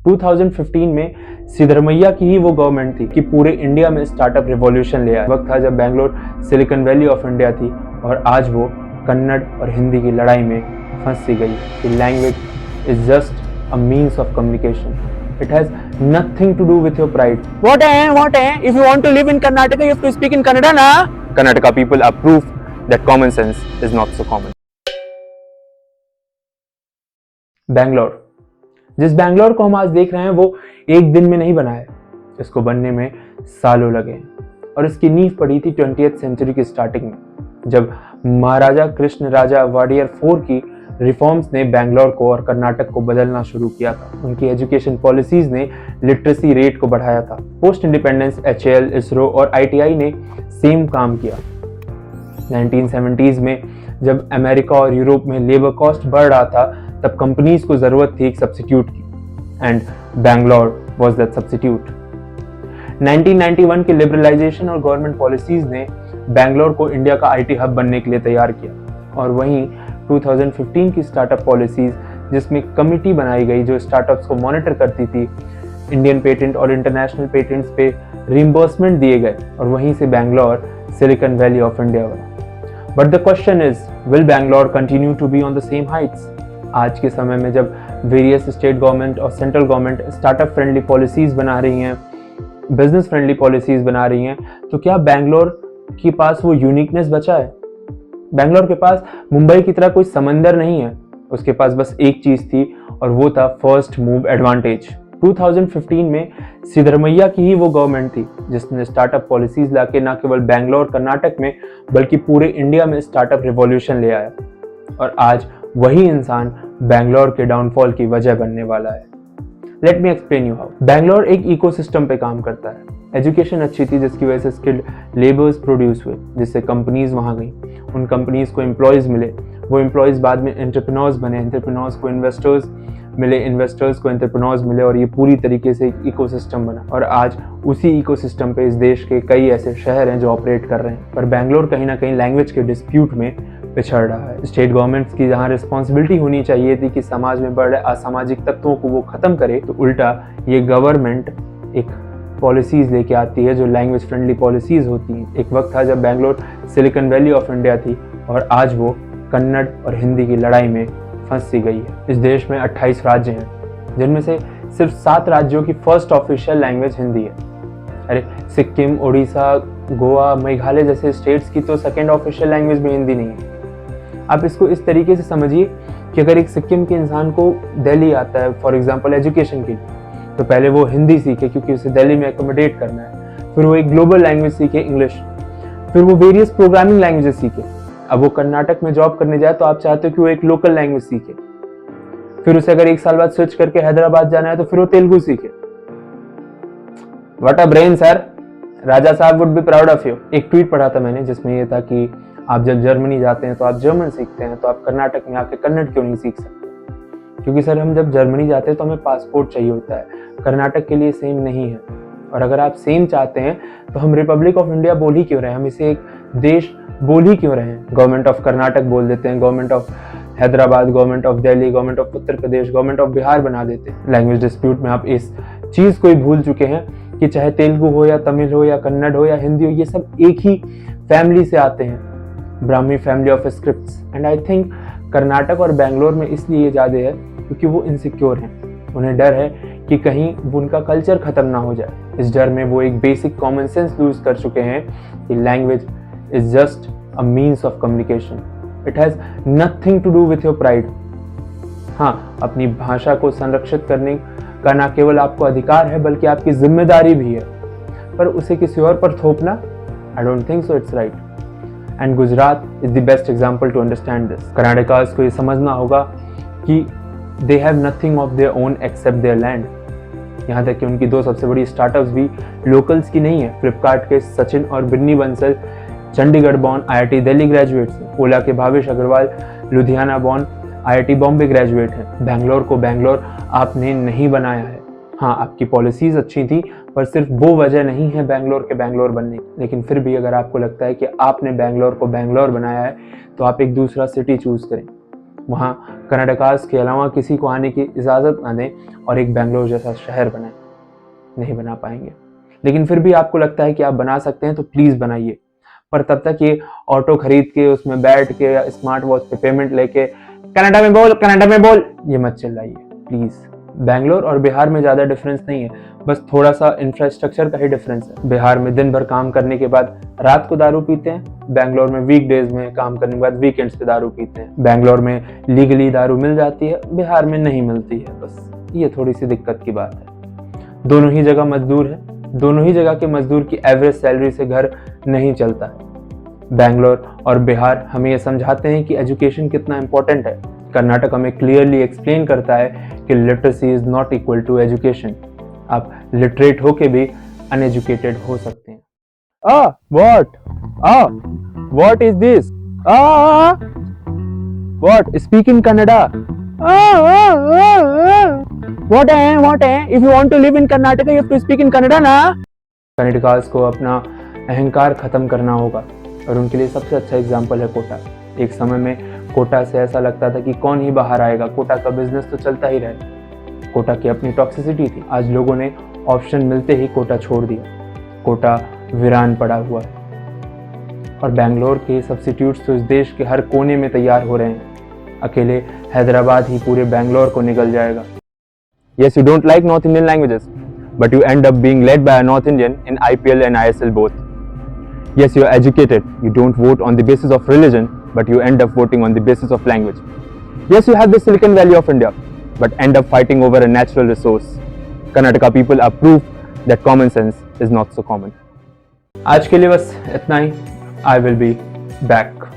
2015 में सिद्धरमैया की ही वो गवर्नमेंट थी कि पूरे इंडिया में स्टार्टअप रिवॉल्यूशन ले आया। वक्त था जब Bangalore Silicon Valley of India थी और आज वो कन्नड़ और हिंदी की लड़ाई में फंस सी गई कि language is just a means of communication. It has nothing to do with your pride. What? If you want to live in Karnataka, you have to speak in Kannada, na? Karnataka people are proof that common sense is not so common. Bangalore, जिस बैंगलोर को हम आज देख रहे हैं वो एक दिन में नहीं बना है. इसको बनने में सालों लगे और इसकी नींव पड़ी थी 20th सेंचुरी की स्टार्टिंग में, जब महाराजा कृष्ण राजा वाडियर 4 की रिफॉर्म्स ने बैंगलोर को और कर्नाटक को बदलना शुरू किया था. उनकी एजुकेशन पॉलिसीज ने लिटरेसी रेट को बढ़ाया था. पोस्ट इंडिपेंडेंस HAL, इसरो और ITI ने सेम काम किया. 1970s में जब अमेरिका और यूरोप में लेबर कॉस्ट बढ़ रहा था तब कंपनीज को जरूरत थी एक सब्स्टिट्यूट की, and Bangalore was that substitute. 1991 के लिबरलाइजेशन और गवर्नमेंट पॉलिसीज ने बैंगलोर को इंडिया का IT हब बनने के लिए तैयार किया. और वहीं 2015 की स्टार्टअप पॉलिसीज, जिसमें कमिटी बनाई गई जो स्टार्टअप्स को मॉनिटर करती थी, इंडियन पेटेंट और इंटरनेशनल पेटेंट्स पे रिइंबर्समेंट दिए गए और वहीं से Bangalore Silicon Valley of India बना. But the question is, will Bangalore continue to be on the same heights? आज के समय में जब वेरियस स्टेट गवर्नमेंट और central government startup friendly policies बना रही हैं, बिजनेस फ्रेंडली पॉलिसीज बना रही हैं, तो क्या बैंगलोर के पास वो यूनिकनेस बचा है? बैंगलोर के पास मुंबई की तरह कोई समंदर नहीं है. उसके पास बस एक चीज थी और वो था फर्स्ट मूव एडवांटेज. 2015 में सिद्धरमैया की ही वो गवर्नमेंट थी जिसने स्टार्टअप पॉलिसीज लाके न केवल बैंगलोर कर्नाटक में बल्कि पूरे इंडिया में स्टार्टअप रिवॉल्यूशन ले आया. और आज वही इंसान बैंगलोर के डाउनफॉल की वजह बनने वाला है. Let me explain you how. Bangalore एक इकोसिस्टम पे काम करता है. एजुकेशन अच्छी थी जिसकी वजह से स्किल्ड लेबर्स प्रोड्यूस हुए, जिससे कंपनीज वहाँ गई. उन कंपनीज को एम्प्लॉयज़ मिले, वो एम्प्लॉयज़ बाद में एंटरप्रेन्योर्स बने, एंटरप्रेन्योर्स को इन्वेस्टर्स मिले, इन्वेस्टर्स को एंटरप्रेन्योर्स मिले और ये पूरी तरीके से एक इकोसिस्टम बना. और आज उसी इकोसिस्टम पे इस देश के कई ऐसे शहर हैं जो ऑपरेट कर रहे हैं. पर बैंगलोर कहीं ना कहीं लैंग्वेज के डिस्प्यूट में पिछड़ रहा है. स्टेट गवर्नमेंट्स की जहाँ रिस्पॉन्सिबिलिटी होनी चाहिए थी कि समाज में बढ़ रहे असामाजिक तत्वों को वो खत्म करे, तो उल्टा ये गवर्नमेंट एक पॉलिसीज लेके आती है जो लैंग्वेज फ्रेंडली पॉलिसीज होती हैं. एक वक्त था जब Bangalore Silicon Valley of India थी और आज वो कन्नड़ और हिंदी की लड़ाई में फंस सी गई है. इस देश में 28 राज्य हैं जिनमें से सिर्फ 7 राज्यों की फर्स्ट ऑफिशियल लैंग्वेज हिंदी है. अरे सिक्किम, उड़ीसा, गोवा, मेघालय जैसे स्टेट्स की तो सेकेंड ऑफिशियल लैंग्वेज भी हिंदी नहीं है. आप इसको इस तरीके से समझिए कि अगर एक सिक्किम के इंसान को दिल्ली आता है फॉर एग्जांपल एजुकेशन के लिए, तो पहले वो हिंदी सीखे क्योंकि उसे दिल्ली में एकोमोडेट करना है. फिर वो एक ग्लोबल लैंग्वेज सीखे इंग्लिश. फिर वो वेरियस प्रोग्रामिंग लैंग्वेजेस सीखे. अब वो कर्नाटक में जॉब करने जाए तो आप चाहते हो कि वो एक लोकल लैंग्वेज सीखे. फिर उसे अगर एक साल बाद स्विच करके हैदराबाद जाना है तो फिर वो तेलुगु सीखे. व्हाट अ ब्रेन सर, राजा साहब would be proud of you. एक ट्वीट पढ़ा था मैंने जिसमें ये था कि आप जब जर्मनी जाते हैं तो आप जर्मन सीखते हैं, तो आप कर्नाटक में आके कन्नड़ क्यों नहीं सीख सकते? क्योंकि सर हम जब जर्मनी जाते हैं तो हमें पासपोर्ट चाहिए होता है. कर्नाटक के लिए सेम नहीं है. और अगर आप सेम चाहते हैं तो हम रिपब्लिक ऑफ इंडिया बोल ही क्यों रहे हैं? हम इसे एक देश बोल ही क्यों रहे हैं? गवर्नमेंट ऑफ कर्नाटक बोल देते हैं, government of Hyderabad, government of Delhi, government of Uttar Pradesh, government of Bihar बना देते हैं. लैंग्वेज डिस्प्यूट में आप इस चीज को ही भूल चुके हैं कि चाहे तेलुगु हो या तमिल हो या कन्नड़ हो या हिंदी हो, ये सब एक ही फैमिली से आते हैं, Brahmi family of scripts. And I think Karnataka और बैंगलोर में इसलिए ज़्यादा है क्योंकि वो इनसिक्योर हैं. उन्हें डर है कि कहीं उनका कल्चर खत्म ना हो जाए. इस डर में वो एक बेसिक कॉमन सेंस लूज कर चुके हैं कि language is just a means of communication. It has nothing to do with your pride. हाँ, अपनी भाषा को संरक्षित करने का ना केवल आपको अधिकार है बल्कि आपकी जिम्मेदारी भी है. पर उसे किसी और पर थोपना, I don't think so it's right. And Gujarat is the best example to understand this. कर्नाटकास को ये समझना होगा कि they have nothing of their own except their land. यहाँ तक कि उनकी 2 सबसे बड़ी स्टार्टअप्स भी लोकल्स की नहीं है. फ्लिपकार्ट के सचिन और Binny Bansal Chandigarh born IIT Delhi graduates हैं. ओला के Bhavesh Aggarwal Ludhiana born IIT Bombay graduate हैं. बैंगलोर को बैंगलोर आपने नहीं बनाया है. हाँ, आपकी पॉलिसीज अच्छी थी पर सिर्फ वो वजह नहीं है बैंगलोर के बैंगलोर बनने की. लेकिन फिर भी अगर आपको लगता है कि आपने बैंगलोर को बैंगलोर बनाया है तो आप एक दूसरा सिटी चूज करें. वहाँ कर्नाटकास के अलावा किसी को आने की इजाज़त ना दें और एक बेंगलोर जैसा शहर बनाएं। नहीं बना पाएंगे, लेकिन फिर भी आपको लगता है कि आप बना सकते हैं तो प्लीज़ बनाइए। पर तब तक ये ऑटो खरीद के उसमें बैठ के या स्मार्ट वॉच पे पेमेंट लेके कनाडा में बोल ये मत चिल्लाइए प्लीज़। बेंगलोर और बिहार में ज़्यादा डिफरेंस नहीं है, बस थोड़ा सा इंफ्रास्ट्रक्चर का ही डिफरेंस है। बिहार में दिन भर काम करने के बाद रात को दारू पीते हैं, बेंगलोर में वीकडेज में काम करने के बाद वीकेंड्स पे दारू पीते हैं। बेंगलोर में लीगली दारू मिल जाती है, बिहार में नहीं मिलती है। बस ये थोड़ी सी दिक्कत की बात है। दोनों ही जगह मजदूर है, दोनों ही जगह के मजदूर की एवरेज सैलरी से घर नहीं चलता है। बेंगलोर और बिहार हमें ये समझाते हैं कि एजुकेशन कितना इंपॉर्टेंट है। कर्नाटक हमें क्लियरली एक्सप्लेन करता है कि literacy is not equal to education. आप लिटरेट होके भी अनएजुकेटेड हो सकते हैं। What is this? What? Speak in Kannada. What है? If you want to live in Karnataka, you have to speak in Kannada ना? कर्नाटकास को अपना अहंकार खत्म करना होगा और उनके लिए सबसे अच्छा एग्जाम्पल है कोटा। एक समय में कोटा से ऐसा लगता था कि कौन ही बाहर आएगा, कोटा का बिजनेस तो चलता ही रहे। कोटा की अपनी टॉक्सिसिटी थी। आज लोगों ने ऑप्शन मिलते ही कोटा छोड़ दिया। कोटा वीरान पड़ा हुआ है और बेंगलोर के सब्स्टिट्यूट्स तो इस देश के हर कोने में तैयार हो रहे हैं। अकेले हैदराबाद ही पूरे बेंगलोर को निगल जाएगा। Yes, you don't like North Indian languages, but you end up being led by a North Indian in IPL and ISL both. Yes, you are educated. You don't vote on the basis of religion, but you end up voting on the basis of language. Yes, you have the Silicon Valley of India, but end up fighting over a natural resource. Karnataka people are proof that common sense is not so common. आज के लिए बस इतना ही। I will be back.